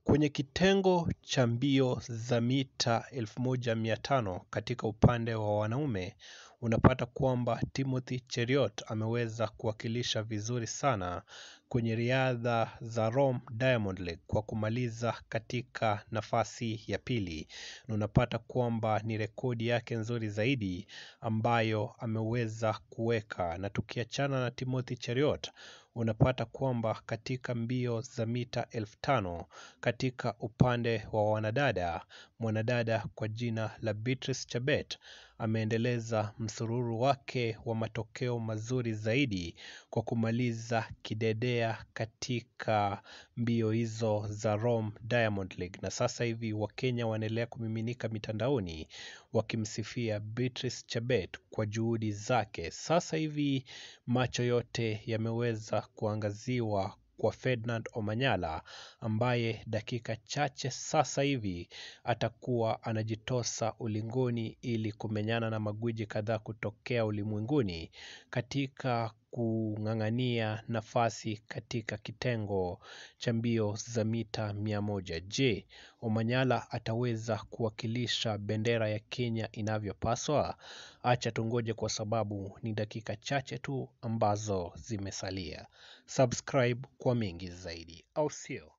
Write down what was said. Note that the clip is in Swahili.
Kwenye kitengo cha mbio za mita 1500 katika upande wa wanaume, unapata kwamba Timothy Cheruiyot ameweza kuwakilisha vizuri sana kwenye riadha za Rome Diamond League kwa kumaliza katika nafasi ya pili. Na unapata kwamba ni rekodi yake nzuri zaidi ambayo ameweza kuweka. Na tukiachana na Timothy Cheruiyot, unapata kwamba katika mbio za mita 5000 katika upande wa wanadada, mwanadada kwa jina la Beatrice Chebet ameendeleza msururu wake wa matokeo mazuri zaidi kwa kumaliza kidedea katika mbio hizo za Rome Diamond League. Na sasa hivi Wakenya wanaendelea kumiminika mitandaoni wakimsifia Beatrice Chebet kwa juhudi zake. Sasa hivi macho yote yameweza kuangaziwa kwa Ferdinand Omanyala ambaye dakika chache sasa hivi atakuwa anajitosa ulingoni ili kumenyana na magwiji kadhaa kutokea ulimwenguni katika kung'ang'ania nafasi katika kitengo cha mbio za mita 100. Je, Omanyala ataweza kuwakilisha bendera ya Kenya inavyopaswa? Acha tungoje kwa sababu ni dakika chache tu ambazo zimesalia. Subscribe kwa mengi zaidi, au sio?